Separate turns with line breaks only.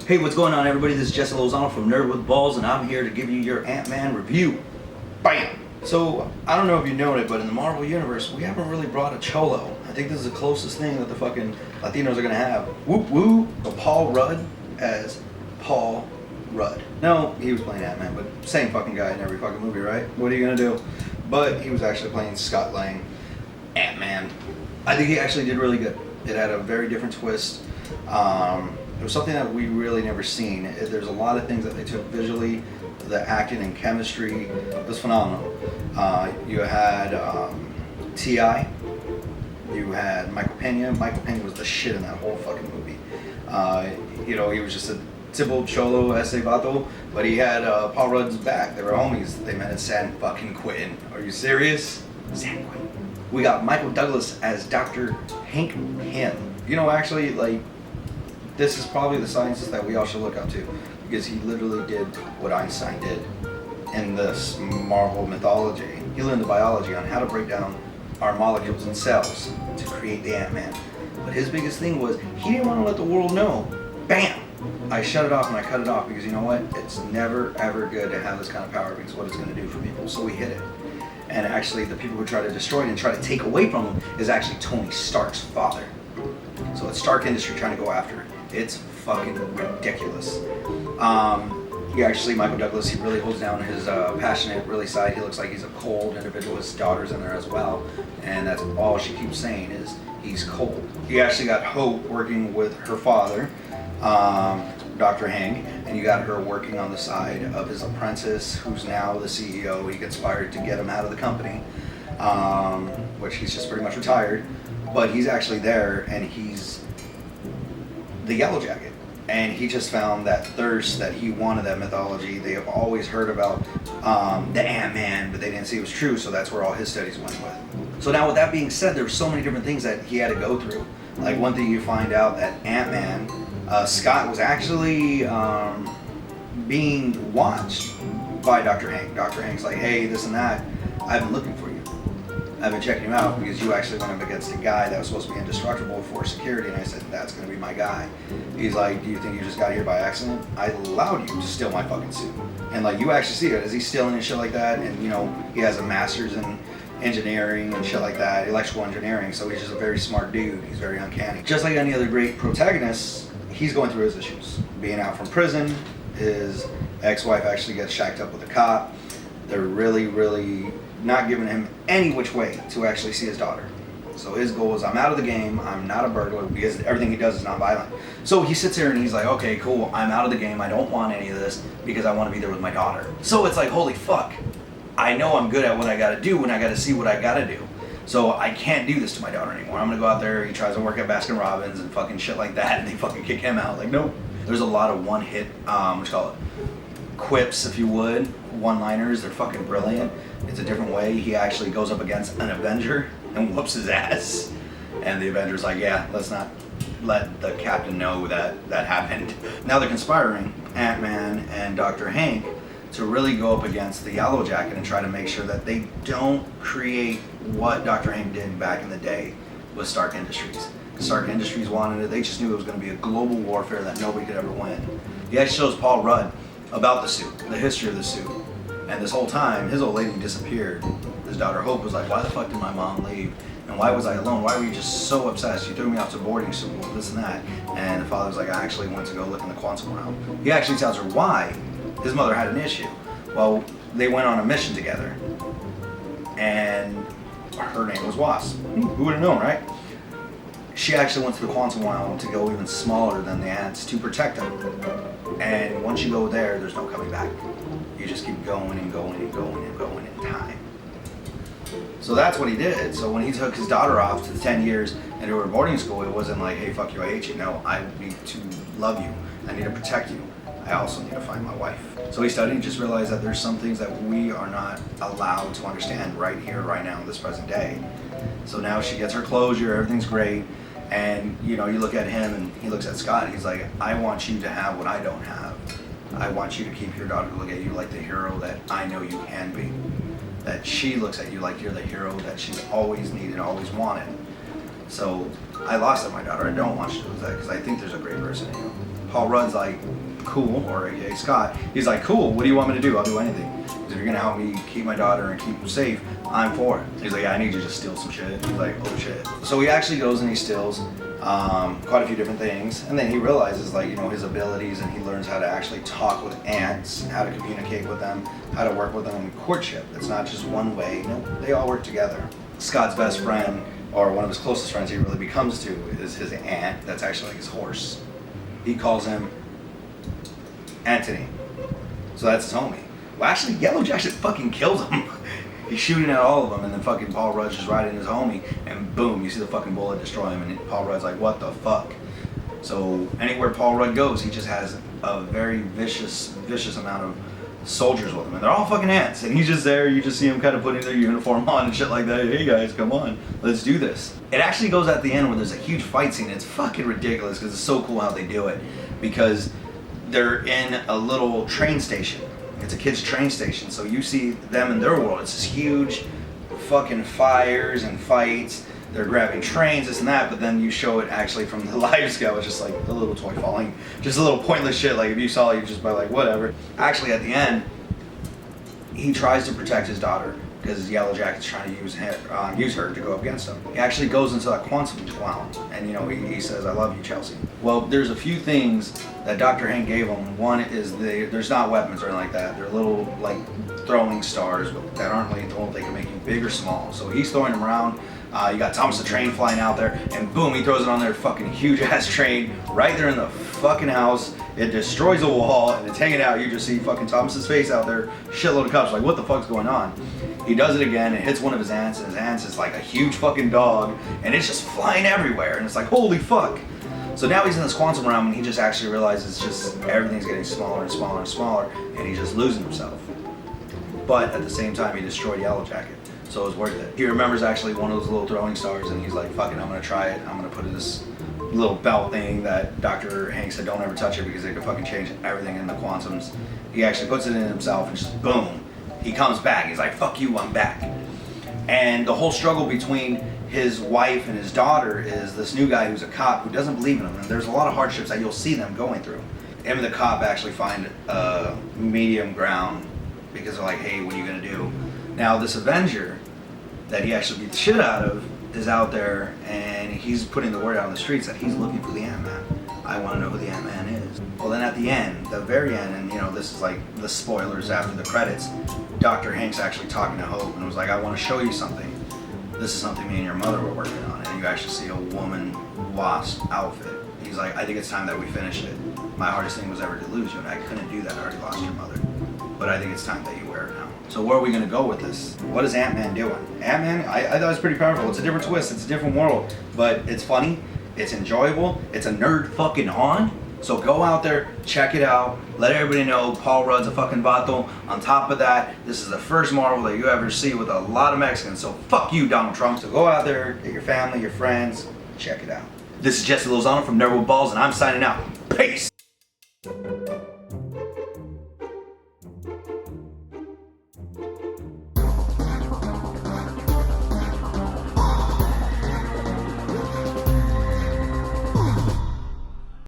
Hey, what's going on, everybody? This is Jesse Lozano from Nerd with Balls, and I'm here to give you your Ant-Man review. Bam! So, I don't know if you know it, but in the Marvel Universe, we haven't really brought a Cholo. I think this is the closest thing that the fucking Latinos are gonna have. Whoop woo! But Paul Rudd as Paul Rudd. No, he was playing Ant-Man, but same fucking guy in every fucking movie, right? What are you gonna do? But he was actually playing Scott Lang, Ant-Man. I think he actually did really good. It had a very different twist. It was something that we really never seen. There's a lot of things that they took visually. The acting and chemistry was phenomenal. You had T.I. You had Michael Pena. Michael Pena was the shit in that whole fucking movie. He was just a typical Cholo ese vato, but he had Paul Rudd's back. They were homies. They met at San fucking Quentin. Are you serious? San Quentin. We got Michael Douglas as Dr. Hank Pym. Actually, this is probably the scientist that we all should look up to, because he literally did what Einstein did in this Marvel mythology. He learned the biology on how to break down our molecules in cells to create the Ant-Man. But his biggest thing was he didn't want to let the world know. Bam! I shut it off and I cut it off because you know what? It's never ever good to have this kind of power because what it's going to do for people. So we hid it. And actually the people who try to destroy it and try to take away from him is actually Tony Stark's father. So it's Stark Industry trying to go after it. It's fucking ridiculous. Michael Douglas, he really holds down his passionate, really side. He looks like he's a cold individual. His daughter's in there as well. And that's all she keeps saying is he's cold. You actually got Hope working with her father, Dr. Hank, and you got her working on the side of his apprentice, who's now the CEO. He gets fired to get him out of the company, which he's just pretty much retired. But he's actually there, and he's the Yellow Jacket, and he just found that thirst that he wanted, that mythology. They have always heard about the Ant-Man, but they didn't see it was true, so that's where all his studies went with. So now with that being said, there's so many different things that he had to go through. Like one thing you find out that Ant-Man, Scott was actually being watched by Dr. Hank. Dr. Hank's like, hey, this and that, I've been looking for you. I've been checking him out because you actually went up against a guy that was supposed to be indestructible for security, and I said, that's going to be my guy. He's like, do you think you just got here by accident? I allowed you to steal my fucking suit. And you actually see it as he's stealing and shit like that, and he has a master's in engineering and shit like that, electrical engineering, so he's just a very smart dude. He's very uncanny. Just like any other great protagonist, he's going through his issues. Being out from prison, his ex-wife actually gets shacked up with a cop. They're really, really not giving him any which way to actually see his daughter. So his goal is, I'm out of the game, I'm not a burglar, because everything he does is non-violent. So he sits here and he's like, okay, cool, I'm out of the game, I don't want any of this because I want to be there with my daughter. So it's like, holy fuck, I know I'm good at what I gotta do and I gotta see what I gotta do. So I can't do this to my daughter anymore. I'm gonna go out there, he tries to work at Baskin Robbins and fucking shit like that, and they fucking kick him out. Like, nope. There's a lot of one-hit, quips, if you would, one-liners. They're fucking brilliant. It's a different way. He actually goes up against an Avenger and whoops his ass. And the Avenger's like, yeah, let's not let the captain know that happened. Now they're conspiring, Ant-Man and Dr. Hank, to really go up against the Yellow Jacket and try to make sure that they don't create what Dr. Hank did back in the day with Stark Industries. Stark Industries wanted it. They just knew it was going to be a global warfare that nobody could ever win. He actually shows Paul Rudd about the suit, the history of the suit. And this whole time, his old lady disappeared. His daughter Hope was like, why the fuck did my mom leave? And why was I alone? Why were you just so obsessed? You threw me off to boarding school, this and that. And the father was like, I actually went to go look in the quantum realm. He actually tells her why his mother had an issue. Well, they went on a mission together. And her name was Wasp. Who would have known, right? She actually went to the quantum realm to go even smaller than the ants to protect them. And once you go there, there's no coming back. You just keep going and going and going and going in time. So that's what he did. So when he took his daughter off to the 10 years into her boarding school, it wasn't like, hey, fuck you, I hate you. No, I need to love you. I need to protect you. I also need to find my wife. So he studied and just realized that there's some things that we are not allowed to understand right here, right now, in this present day. So now she gets her closure, everything's great. And you look at him and he looks at Scott, he's like, I want you to have what I don't have. I want you to keep your daughter to look at you like the hero that I know you can be. That she looks at you like you're the hero that she's always needed, always wanted. So I lost at my daughter. I don't want you to lose that because I think there's a great person in you. Paul Rudd's like, cool, or aka Scott, he's like, cool, what do you want me to do? I'll do anything. If you're gonna help me keep my daughter and keep her safe, I'm for it. He's like, yeah, I need you to steal some shit. He's like, oh shit. So he actually goes and he steals quite a few different things, and then he realizes, like, you know, his abilities, and he learns how to actually talk with ants, how to communicate with them, how to work with them in courtship. It's not just one way, no, they all work together. Scott's best friend, or one of his closest friends he really becomes to, is his aunt. That's actually like his horse. He calls him Anthony. So that's his homie. Well, actually, Yellow Jacket fucking kills him. He's shooting at all of them, and then fucking Paul Rudd's just riding his homie, and boom, you see the fucking bullet destroy him, and Paul Rudd's like, what the fuck? So anywhere Paul Rudd goes, he just has a very vicious amount of soldiers with him, and they're all fucking ants, and he's just there. You just see him kind of putting their uniform on and shit like that. Hey guys, come on, let's do this. It actually goes at the end where there's a huge fight scene. It's fucking ridiculous because it's so cool how they do it, because they're in a little train station. It's a kid's train station, so you see them in their world. It's this huge fucking fires and fights. They're grabbing trains, this and that, but then you show it actually from the live scale. It's just like a little toy falling, just a little pointless shit. Like if you saw it, you'd just be like, whatever. Actually, at the end, he tries to protect his daughter because Yellow Jacket's trying to use her to go up against him. He actually goes into that quantum realm, and you know, he says, I love you, Chelsea. Well, there's a few things that Dr. Hank gave him. One is there's not weapons or anything like that. They're little like throwing stars that aren't lethal. They can make you big or small. So he's throwing them around. You got Thomas the Train flying out there, and boom, he throws it on their fucking huge ass train right there in the fucking house. It destroys a wall, and it's hanging out. You just see fucking Thomas's face out there, shitload of cops, like, what the fuck's going on? He does it again, it hits one of his ants, and his ants is like a huge fucking dog, and it's just flying everywhere, and it's like, holy fuck. So now he's in this quantum realm, and he just actually realizes just everything's getting smaller and smaller and smaller, and he's just losing himself. But at the same time, he destroyed Yellow Jacket. So it was worth it. He remembers actually one of those little throwing stars, and he's like, fuck it, I'm gonna try it. I'm gonna put this little belt thing that Dr. Hank said don't ever touch it because it could fucking change everything in the quantums. He actually puts it in himself, and just boom, he comes back. He's like, fuck you, I'm back. And the whole struggle between his wife and his daughter is this new guy who's a cop who doesn't believe in him, and there's a lot of hardships that you'll see them going through. Him and the cop actually find a medium ground because they're like, hey, what are you gonna do? Now this Avenger that he actually beat the shit out of is out there, and he's putting the word out on the streets that he's looking for the Ant-Man. I want to know who the Ant-Man is. Well, then at the end, the very end, and you know, this is like the spoilers after the credits, Dr. Hank's actually talking to Hope and was like, I want to show you something. This is something me and your mother were working on, and you actually see a woman wasp outfit. He's like, I think it's time that we finished it. My hardest thing was ever to lose you, and I couldn't do that. I already lost your mother. But I think it's time that you wear it now. So where are we gonna go with this? What is Ant-Man doing? Ant-Man, I thought it was pretty powerful. It's a different twist, it's a different world, but it's funny, it's enjoyable, it's a nerd fucking on. So go out there, check it out, let everybody know Paul Rudd's a fucking vato. On top of that, this is the first Marvel that you ever see with a lot of Mexicans, so fuck you, Donald Trump. So go out there, get your family, your friends, check it out. This is Jesse Lozano from Nerd with Balls, and I'm signing out. Peace!